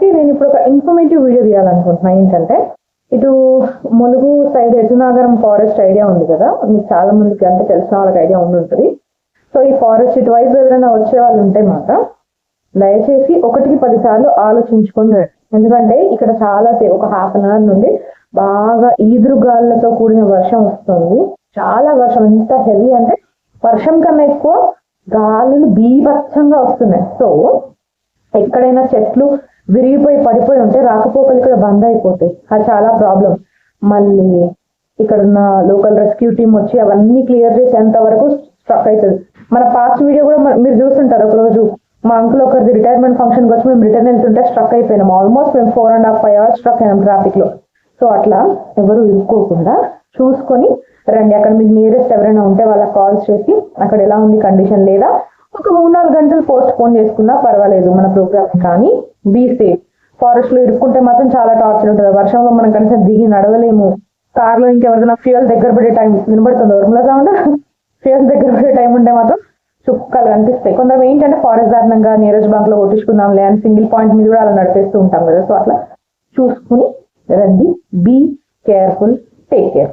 కాబట్టి నేను ఇప్పుడు ఒక ఇన్ఫర్మేటివ్ వీడియో తీయాలనుకుంటున్నా. ఏంటంటే ఇటు ములుగు సైడ్ ఎటునాగరం ఫారెస్ట్ ఐడియా ఉంది కదా, మీకు చాలా మందికి అంటే తెలిసిన వాళ్ళకి ఐడియా ఉంటుంది. సో ఈ ఫారెస్ట్ ఇటువైపు ఎవరైనా వచ్చే వాళ్ళు ఉంటే మాత్రం దయచేసి 1కి 10 సార్లు ఆలోచించుకొని, ఎందుకంటే ఇక్కడ చాలా ఒక హాఫ్ అన్ అవర్ నుండి బాగా ఈదురుగాళ్ళతో కూడిన వర్షం వస్తుంది. చాలా వర్షం, ఎంత హెవీ అంటే వర్షం కన్నా ఎక్కువ గాలులు బీభత్సంగా వస్తున్నాయి. సో ఎక్కడైనా చెట్లు విరిగిపోయి పడిపోయి ఉంటే రాకపోకలు ఇక్కడ బంద్ అయిపోతాయి. అది చాలా ప్రాబ్లం. మళ్ళీ ఇక్కడ ఉన్న లోకల్ రెస్క్యూ టీమ్ వచ్చి అవన్నీ క్లియర్ చేసేంత వరకు స్ట్రక్ అవుతుంది. మన పాస్ట్ వీడియో కూడా మీరు చూస్తుంటారు. ఒకరోజు మా అంకుల్ ఒకరిది రిటైర్మెంట్ ఫంక్షన్కి వచ్చి మేము రిటర్న్ వెళ్తుంటే స్ట్రక్ అయిపోయినాం. ఆల్మోస్ట్ మేము 4.5 hours స్ట్రక్ అయినాం ట్రాఫిక్ లో. సో అట్లా ఎవరు ఇరుక్కోకుండా చూసుకొని రండి. అక్కడ మీకు నియరెస్ట్ ఎవరైనా ఉంటే వాళ్ళకి కాల్స్ చేసి అక్కడ ఎలా ఉంది కండిషన్, లేదా ఒక 3-4 గంటలు పోస్ట్ పోన్ చేసుకున్నా పర్వాలేదు మన ప్రోగ్రామ్. కానీ బీ సేఫ్. ఫారెస్ట్ లో ఇరుక్కుంటే మాత్రం చాలా టార్చర్ ఉంటుంది. వర్షంలో మనం కనీసం దిగి నడవలేము. కార్లో ఇంకెవరిదైనా ఫ్యూయల్ దగ్గర పడే టైం వినబడుతుంది, ఉరుముల సౌండ్. ఫ్యూయల్ దగ్గర పడే టైం ఉంటే మాత్రం చుక్కలు కనిపిస్తాయి. కొందరు ఏంటంటే ఫారెస్ట్ దారుణంగా నియరెస్ట్ బంక్ లో కొట్టించుకుందాంలే అని సింగిల్ పాయింట్ మీద కూడా అలా నడిపేస్తూ ఉంటాం కదా. సో అట్లా చూసుకుని రండి. Be careful, take care.